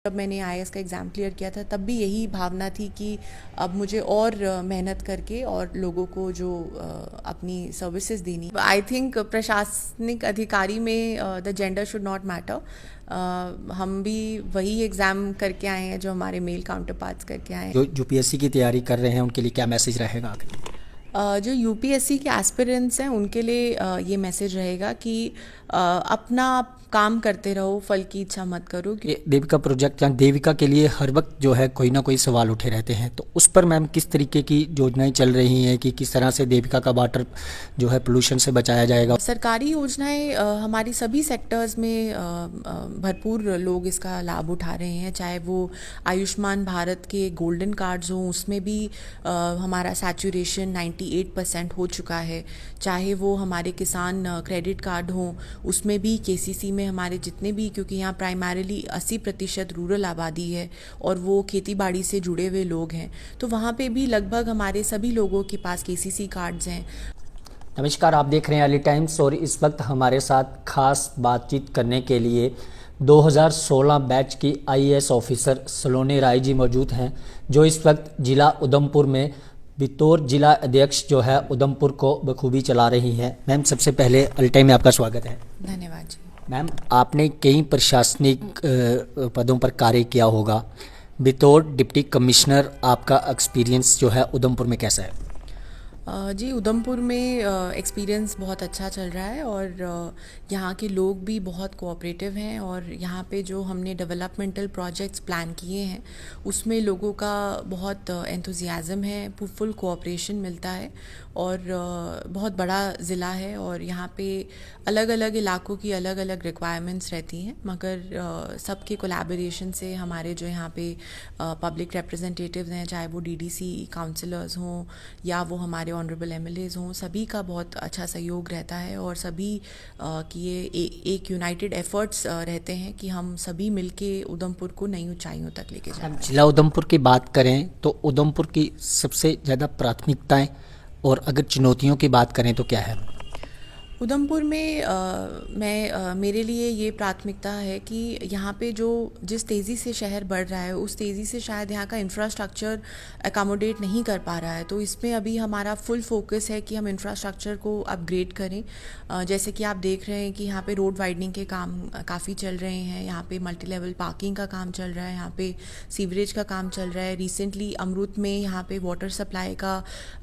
जब मैंने आईएएस का एग्ज़ाम क्लियर किया था तब भी यही भावना थी कि अब मुझे और मेहनत करके और लोगों को जो अपनी सर्विसेज देनी। आई थिंक प्रशासनिक अधिकारी में the gender should not matter. हम भी वही एग्ज़ाम करके आए हैं जो हमारे मेल काउंटर पार्ट्स करके आए हैं। जो यूपीएससी की तैयारी कर रहे हैं उनके लिए क्या मैसेज रहेगा आगे? जो यूपीएससी के एस्पिरेंट्स हैं उनके लिए ये मैसेज रहेगा कि अपना काम करते रहो, फल की इच्छा मत करो। ये देविका प्रोजेक्ट या देविका के लिए हर वक्त जो है कोई ना कोई सवाल उठे रहते हैं, तो उस पर मैम किस तरीके की योजनाएं चल रही हैं कि किस तरह से देविका का वाटर जो है पोल्यूशन से बचाया जाएगा? सरकारी योजनाएं हमारी सभी सेक्टर्स में भरपूर लोग इसका लाभ उठा रहे हैं, चाहे वो आयुष्मान भारत के गोल्डन कार्ड्स हों, उसमें भी हमारा सैचुरेशन 98% हो चुका है, चाहे वो हमारे किसान क्रेडिट कार्ड हों, उसमें भी केसीसी में हमारे जितने भी, क्योंकि यहाँ प्राइमरीली 80% रूरल आबादी है और वो खेती बाड़ी से जुड़े हुए लोग हैं, तो वहाँ पे भी लगभग हमारे सभी लोगों के पास केसीसी कार्ड्स हैं। नमस्कार, आप देख रहे हैं अर्ली टाइम्स और इस वक्त हमारे साथ खास बातचीत करने के लिए 2016 बैच की आईएएस ऑफिसर सलोनी राय जी मौजूद हैं, जो इस वक्त जिला उधमपुर में बितौर जिला अध्यक्ष जो है उधमपुर को बखूबी चला रही हैं। मैम, सबसे पहले अर्ली टाइम में आपका स्वागत है। धन्यवाद जी। मैम, आपने कई प्रशासनिक पदों पर कार्य किया होगा, बितौर डिप्टी कमिश्नर आपका एक्सपीरियंस जो है उधमपुर में कैसा है? जी, उधमपुर में एक्सपीरियंस बहुत अच्छा चल रहा है और यहाँ के लोग भी बहुत कोऑपरेटिव हैं और यहाँ पे जो हमने डेवलपमेंटल प्रोजेक्ट्स प्लान किए हैं उसमें लोगों का बहुत एंथुजियाज़म है, फुल कोऑपरेशन मिलता है और बहुत बड़ा ज़िला है और यहाँ पे अलग अलग इलाकों की अलग अलग रिक्वायरमेंट्स रहती हैं, मगर सबके कोलैबोरेशन से हमारे जो यहाँ पे पब्लिक रिप्रेजेंटेटिव्स हैं, चाहे वो डीडीसी काउंसलर्स हों या वो हमारे ऑनरेबल एमएलएज हों, सभी का बहुत अच्छा सहयोग रहता है और सभी की ये एक यूनाइटेड एफर्ट्स रहते हैं कि हम सभी मिलके उधमपुर को नई ऊंचाइयों तक लेके जाएं। जिला उधमपुर की बात करें तो उधमपुर की सबसे ज़्यादा प्राथमिकताएं और अगर चुनौतियों की बात करें तो क्या है? उधमपुर में मेरे लिए ये प्राथमिकता है कि यहाँ पे जो जिस तेज़ी से शहर बढ़ रहा है उस तेज़ी से शायद यहाँ का इंफ्रास्ट्रक्चर अकोमोडेट नहीं कर पा रहा है, तो इसमें अभी हमारा फुल फोकस है कि हम इंफ्रास्ट्रक्चर को अपग्रेड करें। जैसे कि आप देख रहे हैं कि यहाँ पे रोड वाइडनिंग के काम काफ़ी चल रहे हैं, यहाँ पे मल्टी लेवल पार्किंग का काम चल रहा है, यहाँ पे सीवरेज का काम चल रहा है। रिसेंटली अमरूद में यहाँ पे वाटर सप्लाई का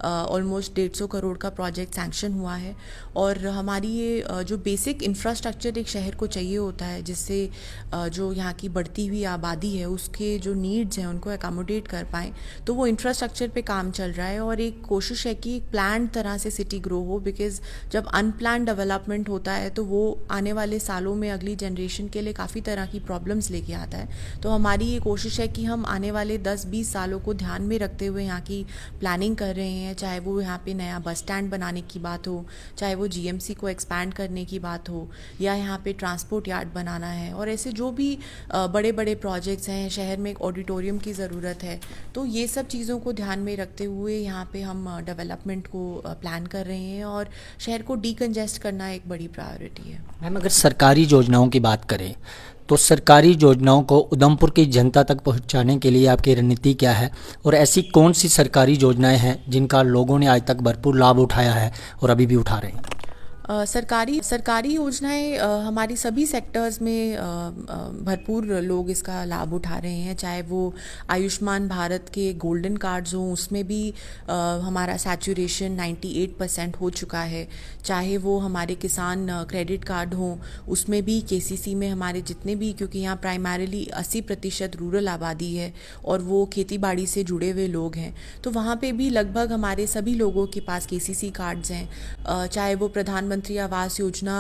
ऑलमोस्ट 150 करोड़ का प्रोजेक्ट सैंक्शन हुआ है और हमारी ये जो बेसिक इंफ्रास्ट्रक्चर एक शहर को चाहिए होता है, जिससे जो यहाँ की बढ़ती हुई आबादी है उसके जो नीड्स हैं उनको अकोमोडेट कर पाएँ, तो वो इंफ्रास्ट्रक्चर पे काम चल रहा है और एक कोशिश है कि प्लान तरह से सिटी ग्रो हो, बिकॉज जब अनप्लान डेवलपमेंट होता है तो वो आने वाले सालों में अगली जनरेशन के लिए काफ़ी तरह की प्रॉब्लम्स लेके आता है। तो हमारी ये कोशिश है कि हम आने वाले 10-20 सालों को ध्यान में रखते हुए यहाँ की प्लानिंग कर रहे हैं, चाहे वो यहाँ पे नया बस स्टैंड बनाने की बात हो, चाहे वो जीएमसी को एक्सपैंड करने की बात हो या यहाँ पे ट्रांसपोर्ट यार्ड बनाना है, और ऐसे जो भी बड़े बड़े प्रोजेक्ट्स हैं। शहर में एक ऑडिटोरियम की ज़रूरत है, तो ये सब चीज़ों को ध्यान में रखते हुए यहाँ पे हम डेवलपमेंट को प्लान कर रहे हैं और शहर को डीकंजेस्ट करना एक बड़ी प्रायोरिटी है। मैम, अगर सरकारी योजनाओं की बात करें तो सरकारी योजनाओं को उधमपुर की जनता तक पहुंचाने के लिए आपकी रणनीति क्या है और ऐसी कौन सी सरकारी योजनाएं हैं जिनका लोगों ने आज तक भरपूर लाभ उठाया है और अभी भी उठा रहे हैं? सरकारी योजनाएं हमारी सभी सेक्टर्स में भरपूर लोग इसका लाभ उठा रहे हैं, चाहे वो आयुष्मान भारत के गोल्डन कार्ड्स हों, उसमें भी हमारा सैचुरेशन 98% हो चुका है, चाहे वो हमारे किसान क्रेडिट कार्ड हों, उसमें भी केसीसी में हमारे जितने भी, क्योंकि यहाँ प्राइमरीली 80% रूरल आबादी है और वो खेती बाड़ी से जुड़े हुए लोग हैं, तो वहाँ पे भी लगभग हमारे सभी लोगों के पास केसीसी कार्ड्स हैं। चाहे वो प्रधानमंत्री आवास योजना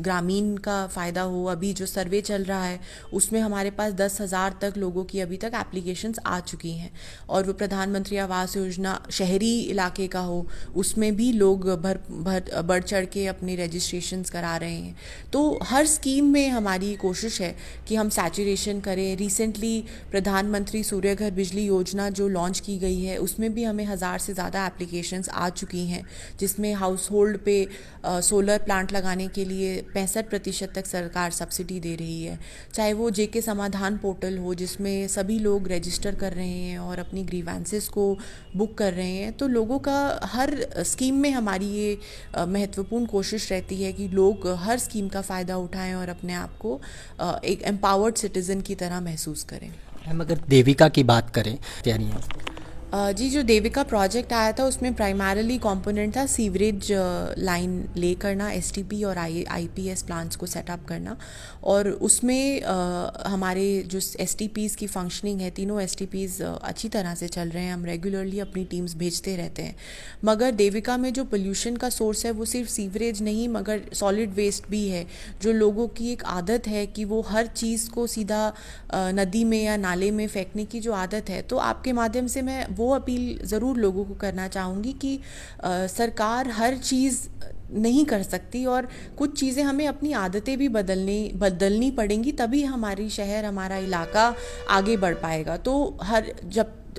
ग्रामीण का फ़ायदा हो, अभी जो सर्वे चल रहा है उसमें हमारे पास 10,000 तक लोगों की अभी तक एप्लीकेशंस आ चुकी हैं, और वो प्रधानमंत्री आवास योजना शहरी इलाके का हो उसमें भी लोग बढ़ चढ़ के अपने रजिस्ट्रेशंस करा रहे हैं। तो हर स्कीम में हमारी कोशिश है कि हम सैचुरेशन करें। रिसेंटली प्रधानमंत्री सूर्य घर बिजली योजना जो लॉन्च की गई है उसमें भी हमें 1,000 से ज़्यादा एप्लीकेशंस आ चुकी हैं, जिसमें हाउस होल्ड पे सोलर प्लांट लगाने के लिए 65% तक सरकार सब्सिडी दे रही है। चाहे वो जेके समाधान पोर्टल हो जिसमें सभी लोग रजिस्टर कर रहे हैं और अपनी ग्रीवेंसेस को बुक कर रहे हैं, तो लोगों का हर स्कीम में हमारी ये महत्वपूर्ण कोशिश रहती है कि लोग हर स्कीम का फ़ायदा उठाएं और अपने आप को एक एम्पावर्ड सिटीज़न की तरह महसूस करें। हम अगर देविका की बात करें, तैयारी है जी, जो देविका प्रोजेक्ट आया था उसमें प्राइमरीली कंपोनेंट था सीवरेज लाइन ले करना, एसटीपी और आईपीएस प्लांट्स को सेटअप करना, और उसमें हमारे जो एसटीपीज़ की फंक्शनिंग है, तीनों एसटीपीज़ अच्छी तरह से चल रहे हैं। हम रेगुलरली अपनी टीम्स भेजते रहते हैं। मगर देविका में जो पोल्यूशन का सोर्स है वो सिर्फ सीवरेज नहीं मगर सॉलिड वेस्ट भी है, जो लोगों की एक आदत है कि वो हर चीज़ को सीधा नदी में या नाले में फेंकने की जो आदत है। तो आपके माध्यम से मैं वो अपील ज़रूर लोगों को करना चाहूँगी कि सरकार हर चीज़ नहीं कर सकती और कुछ चीज़ें हमें अपनी आदतें भी बदलनी पड़ेंगी, तभी हमारी शहर, हमारा इलाका आगे बढ़ पाएगा। तो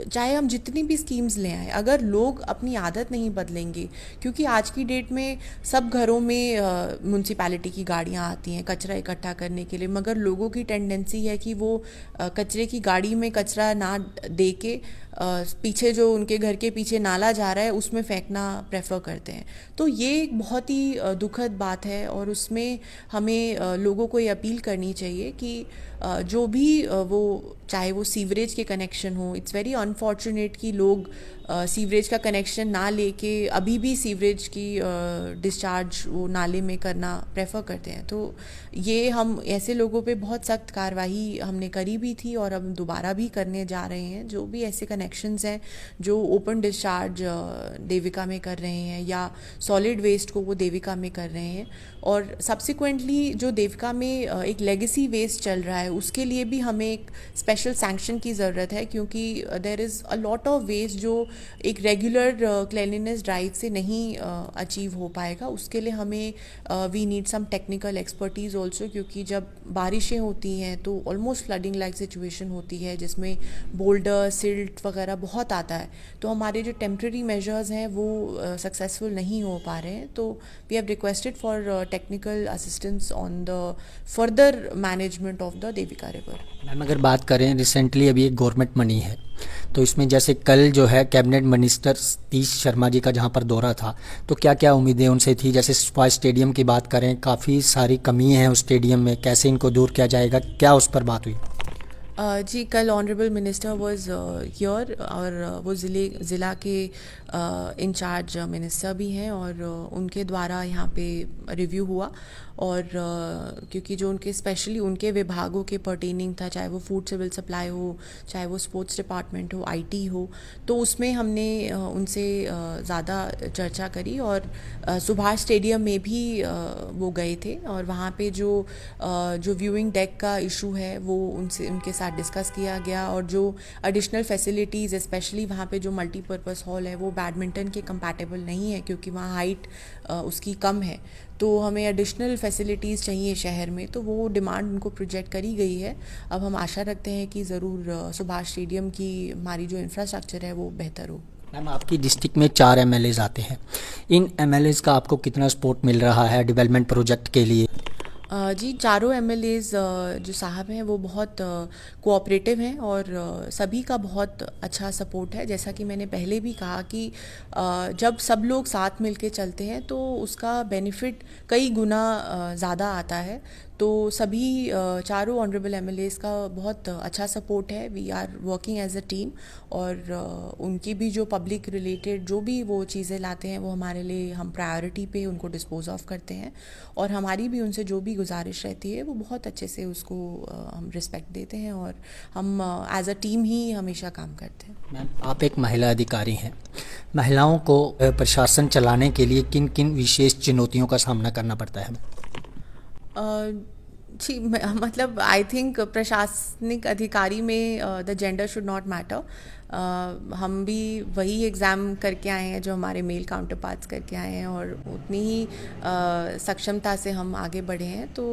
चाहे हम जितनी भी स्कीम्स ले आएँ, अगर लोग अपनी आदत नहीं बदलेंगे, क्योंकि आज की डेट में सब घरों में म्यूनसिपैलिटी की गाड़ियाँ आती हैं कचरा इकट्ठा करने के लिए, मगर लोगों की टेंडेंसी है कि वो कचरे की गाड़ी में कचरा ना दे के पीछे जो उनके घर के पीछे नाला जा रहा है उसमें फेंकना प्रेफर करते हैं। तो ये एक बहुत ही दुखद बात है और उसमें हमें लोगों को ये अपील करनी चाहिए कि जो भी वो चाहे वो सीवरेज के कनेक्शन हो, इट्स वेरी अनफॉर्चुनेट कि लोग सीवरेज का कनेक्शन ना लेके अभी भी सीवरेज की डिस्चार्ज वो नाले में करना प्रेफर करते हैं। तो ये हम ऐसे लोगों पे बहुत सख्त कार्रवाई हमने करी भी थी और अब दोबारा भी करने जा रहे हैं। जो भी ऐसे कनेक्शंस हैं जो ओपन डिस्चार्ज देविका में कर रहे हैं या सॉलिड वेस्ट को वो देविका में कर रहे हैं, और सब्सिक्वेंटली जो देविका में एक लेगेसी वेस्ट चल रहा है उसके लिए भी हमें एक स्पेशल सैंक्शन की ज़रूरत है, क्योंकि there is a lot of waste जो एक रेगुलर क्लेanलीनेस ड्राइव से नहीं अचीव हो पाएगा। उसके लिए हमें we need some technical expertise also, क्योंकि जब बारिशें होती हैं तो ऑलमोस्ट फ्लडिंग लाइक सिचुएशन होती है जिसमें बोल्डर, सिल्ट वगैरह बहुत आता है। तो हमारे जो टेम्प्रेरी मेजर्स हैं वो सक्सेसफुल नहीं हो पा रहे हैं। तो we have requested for technical assistance on the further management of the Devika river. Ma'am अगर बात करें, रिसेंटली अभी एक गवर्नमेंट मनी है, तो इसमें जैसे कल जो है कैबिनेट मिनिस्टर सतीश शर्मा जी का जहां पर दौरा था, तो क्या क्या उम्मीदें उनसे थी? जैसे स्टेडियम की बात करें, काफ़ी सारी कमी है उस स्टेडियम में, कैसे इनको दूर किया जाएगा, क्या उस पर बात हुई? जी, कल ऑनरेबल मिनिस्टर वाज हियर और वो ज़िला के इंचार्ज मिनिस्टर भी हैं और उनके द्वारा यहाँ पे रिव्यू हुआ। और क्योंकि जो उनके स्पेशली उनके विभागों के पर्टेनिंग था, चाहे वो फूड सिविल सप्लाई हो, चाहे वो स्पोर्ट्स डिपार्टमेंट हो, आईटी हो, तो उसमें हमने उनसे ज़्यादा चर्चा करी। और सुभाष स्टेडियम में भी वो गए थे और वहाँ पे जो व्यूइंग डेक का इशू है वो उनके साथ डिस्कस किया गया, और जो एडिशनल फैसिलिटीज़ स्पेशली वहाँ पे जो मल्टीपर्पज़ हॉल है वो बैडमिंटन के कंपैटिबल नहीं है क्योंकि वहाँ हाइट उसकी कम है। तो हमें एडिशनल फैसिलिटीज़ चाहिए शहर में, तो वो डिमांड उनको प्रोजेक्ट करी गई है। अब हम आशा रखते हैं कि ज़रूर सुभाष स्टेडियम की हमारी जो इंफ्रास्ट्रक्चर है वो बेहतर हो। मैम आपकी डिस्ट्रिक्ट में 4 एमएलएज आते हैं, इन एमएलएज का आपको कितना सपोर्ट मिल रहा है डेवलपमेंट प्रोजेक्ट के लिए? जी, चारों एमएलएज जो साहब हैं वो बहुत कोऑपरेटिव हैं और सभी का बहुत अच्छा सपोर्ट है। जैसा कि मैंने पहले भी कहा कि जब सब लोग साथ मिलके चलते हैं तो उसका बेनिफिट कई गुना ज़्यादा आता है। तो सभी चारों ऑनरेबल एमएलएज का बहुत अच्छा सपोर्ट है। We are working as a team, और उनकी भी जो पब्लिक रिलेटेड जो भी वो चीज़ें लाते हैं वो हमारे लिए हम प्रायोरिटी पे उनको डिस्पोज ऑफ करते हैं, और हमारी भी उनसे जो भी गुजारिश रहती है वो बहुत अच्छे से उसको हम रिस्पेक्ट देते हैं, और हम एज अ टीम ही हमेशा काम करते हैं। मैम आप एक महिला अधिकारी हैं, महिलाओं को प्रशासन चलाने के लिए किन किन विशेष चुनौतियों का सामना करना पड़ता है? जी, मतलब आई थिंक प्रशासनिक अधिकारी में the gender should not matter. हम भी वही एग्ज़ाम करके आए हैं जो हमारे मेल काउंटर पार्ट्स करके आए हैं, और उतनी ही सक्षमता से हम आगे बढ़े हैं। तो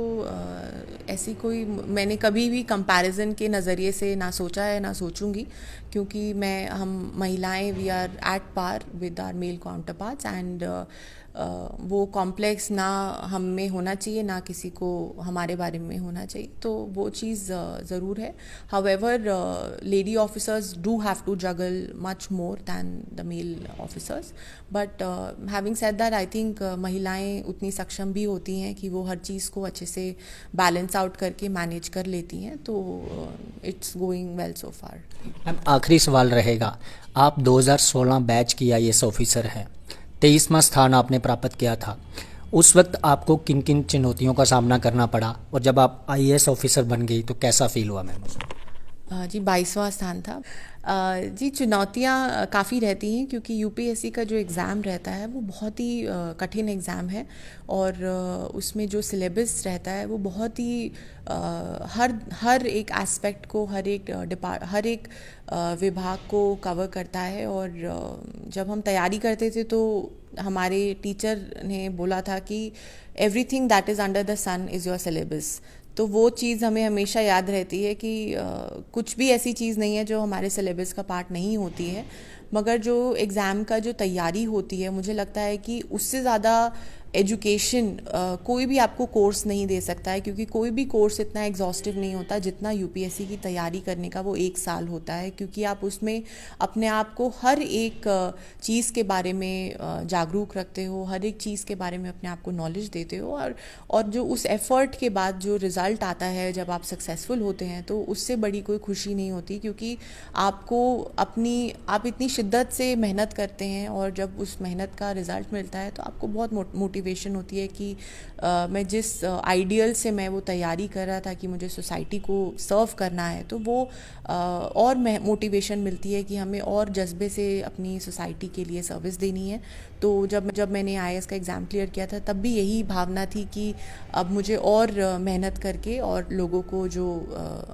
ऐसी कोई मैंने कभी भी कंपैरिजन के नज़रिए से ना सोचा है ना सोचूंगी, क्योंकि हम महिलाएं we are at par with our male counterparts, and वो कॉम्प्लेक्स ना हम में होना चाहिए ना किसी को हमारे बारे में होना चाहिए। तो वो चीज़ ज़रूर है। However lady officers do have to juggle much more than the male officers, but having said that I think महिलाएं उतनी सक्षम भी होती हैं कि वो हर चीज़ को अच्छे से बैलेंस आउट करके मैनेज कर लेती हैं। तो it's going well so far. Ma'am, आखिरी सवाल रहेगा, आप 2016 बैच की आईएएस ऑफिसर हैं, 23वां स्थान आपने प्राप्त किया था। उस वक्त आपको किन किन चुनौतियों का सामना करना पड़ा, और जब आप आईएएस ऑफिसर बन गई तो कैसा फील हुआ मैम? जी 22वां स्थान था। जी चुनौतियाँ काफ़ी रहती हैं, क्योंकि यूपीएससी का जो एग्ज़ाम रहता है वो बहुत ही कठिन एग्ज़ाम है, और उसमें जो सिलेबस रहता है वो बहुत ही हर एक एस्पेक्ट को, हर एक विभाग को कवर करता है। और जब हम तैयारी करते थे तो हमारे टीचर ने बोला था कि everything that is under the sun is your syllabus. तो वो चीज़ हमें हमेशा याद रहती है कि कुछ भी ऐसी चीज़ नहीं है जो हमारे सिलेबस का पार्ट नहीं होती है। मगर जो एग्ज़ाम का जो तैयारी होती है, मुझे लगता है कि उससे ज़्यादा एजुकेशन कोई भी आपको कोर्स नहीं दे सकता है, क्योंकि कोई भी कोर्स इतना एग्जॉस्टिव नहीं होता जितना यूपीएससी की तैयारी करने का वो 1 साल होता है। क्योंकि आप उसमें अपने आप को हर एक चीज़ के बारे में जागरूक रखते हो, हर एक चीज़ के बारे में अपने आप को नॉलेज देते हो, और जो उस एफ़र्ट के बाद जो रिज़ल्ट आता है जब आप सक्सेसफुल होते हैं, तो उससे बड़ी कोई खुशी नहीं होती। क्योंकि आप इतनी शिद्दत से मेहनत करते हैं, और जब उस मेहनत का रिज़ल्ट मिलता है तो आपको बहुत मोटिवेशन होती है कि मैं जिस आइडियल से मैं वो तैयारी कर रहा था कि मुझे सोसाइटी को सर्व करना है, तो वो और मोटिवेशन मिलती है कि हमें और जज्बे से अपनी सोसाइटी के लिए सर्विस देनी है। तो जब मैंने आईएएस का एग्ज़ाम क्लियर किया था, तब भी यही भावना थी कि अब मुझे और मेहनत करके और लोगों को जो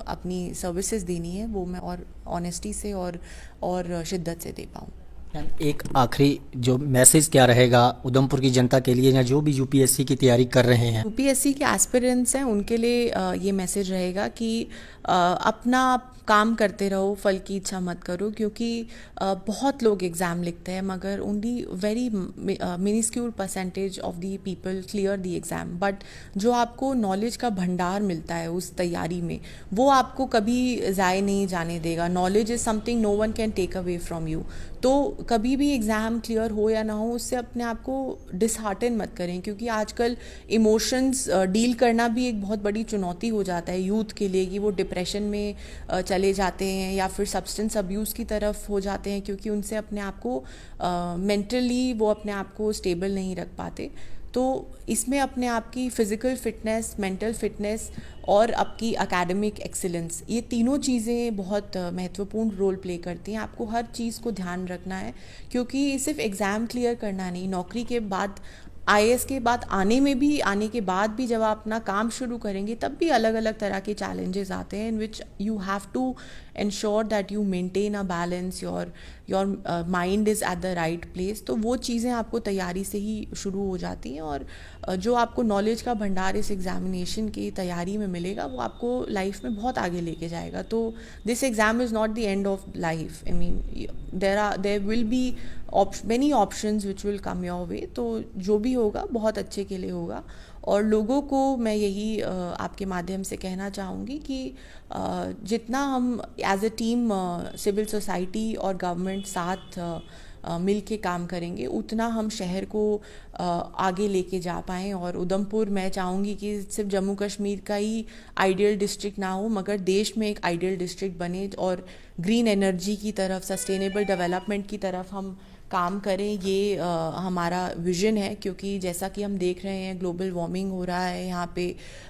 अपनी सर्विसेज देनी है वो मैं और ऑनेस्टी से और शिद्दत से दे पाऊँ। एक आखिरी जो मैसेज क्या रहेगा उधमपुर की जनता के लिए, या जो भी यूपीएससी की तैयारी कर रहे हैं? यूपीएससी के एस्पिरेंट्स हैं उनके लिए ये मैसेज रहेगा कि अपना काम करते रहो, फल की इच्छा मत करो। क्योंकि बहुत लोग एग्ज़ाम लिखते हैं, मगर only very minuscule percentage of the people clear the exam. But जो आपको नॉलेज का भंडार मिलता है उस तैयारी में, वो आपको कभी ज़ाय नहीं जाने देगा। Knowledge is something no one can take away from you. तो कभी भी एग्ज़ाम क्लियर हो या ना हो, उससे अपने आप को डिसहार्टन मत करें, क्योंकि आजकल इमोशंस डील करना भी एक बहुत बड़ी चुनौती हो जाता है यूथ के लिए, कि वो डिप्रेशन में चले जाते हैं या फिर सब्सटेंस अब्यूज़ की तरफ हो जाते हैं, क्योंकि उनसे अपने आप को मेंटली वो अपने आप को स्टेबल नहीं रख पाते। तो इसमें अपने आप की फ़िज़िकल फ़िटनेस, मेंटल फ़िटनेस और आपकी एकेडमिक एक्सीलेंस, ये तीनों चीज़ें बहुत महत्वपूर्ण रोल प्ले करती हैं। आपको हर चीज़ को ध्यान रखना है, क्योंकि सिर्फ एग्ज़ाम क्लियर करना नहीं, नौकरी के बाद आईएएस के बाद आने के बाद भी जब आप अपना काम शुरू करेंगे, तब भी अलग अलग तरह के चैलेंजेस आते हैं, in which you have to ensure that you maintain a balance, your mind is at the right place। तो वो चीज़ें आपको तैयारी से ही शुरू हो जाती हैं, और जो आपको नॉलेज का भंडार इस एग्जामिनेशन की तैयारी में मिलेगा, वो आपको लाइफ में बहुत आगे लेके जाएगा। तो this exam is not the end of life. I mean there will be many options which will come your way। तो जो भी होगा बहुत अच्छे के लिए होगा। और लोगों को मैं यही आपके माध्यम से कहना चाहूँगी कि जितना हम as a team civil society और गवर्नमेंट साथ मिल के काम करेंगे, उतना हम शहर को आगे लेके जा पाएँ। और उधमपुर, मैं चाहूँगी कि सिर्फ जम्मू कश्मीर का ही आइडियल डिस्ट्रिक्ट ना हो, मगर देश में एक आइडियल डिस्ट्रिक्ट बने, और ग्रीन एनर्जी की तरफ, सस्टेनेबल डेवलपमेंट की तरफ हम काम करें। ये हमारा विज़न है, क्योंकि जैसा कि हम देख रहे हैं ग्लोबल वार्मिंग हो रहा है, यहाँ पे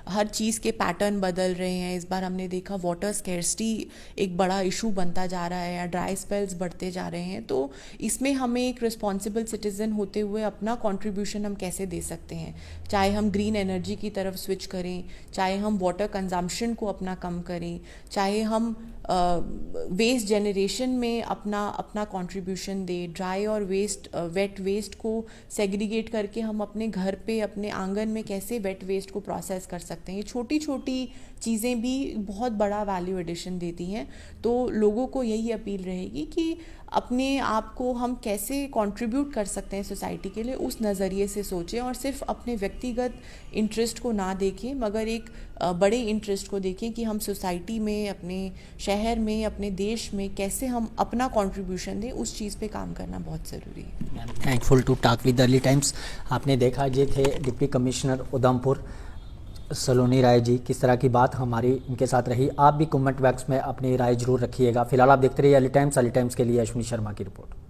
हर चीज़ के पैटर्न बदल रहे हैं। इस बार हमने देखा वाटर स्कैर्सिटी एक बड़ा इशू बनता जा रहा है, या ड्राई स्पेल्स बढ़ते जा रहे हैं। तो इसमें हमें एक रिस्पॉन्सिबल सिटीज़न होते हुए अपना कंट्रीब्यूशन हम कैसे दे सकते हैं, चाहे हम ग्रीन एनर्जी की तरफ स्विच करें, चाहे हम वाटर कंजम्पशन को अपना कम करें, चाहे हम वेस्ट जनरेशन में अपना अपना कंट्रीब्यूशन दे, ड्राई और वेट वेस्ट को सेग्रीगेट करके हम अपने घर पे अपने आंगन में कैसे वेट वेस्ट को प्रोसेस कर सकते हैं। ये छोटी छोटी चीज़ें भी बहुत बड़ा वैल्यू एडिशन देती हैं। तो लोगों को यही अपील रहेगी कि अपने आप को हम कैसे कंट्रीब्यूट कर सकते हैं सोसाइटी के लिए, उस नज़रिए से सोचें और सिर्फ अपने व्यक्तिगत इंटरेस्ट को ना देखें, मगर एक बड़े इंटरेस्ट को देखें कि हम सोसाइटी में, अपने शहर में, अपने देश में कैसे हम अपना कंट्रीब्यूशन दें। उस चीज़ पे काम करना बहुत ज़रूरी है। Thankful to talk with Early Times. आपने देखा ये थे डिप्टी कमिश्नर उधमपुर सलोनी राय जी। किस तरह की बात हमारी इनके साथ रही, आप भी कमेंट बॉक्स में अपनी राय जरूर रखिएगा। फिलहाल आप देखते रहिए अर्ली टाइम्स के लिए अश्विनी शर्मा की रिपोर्ट।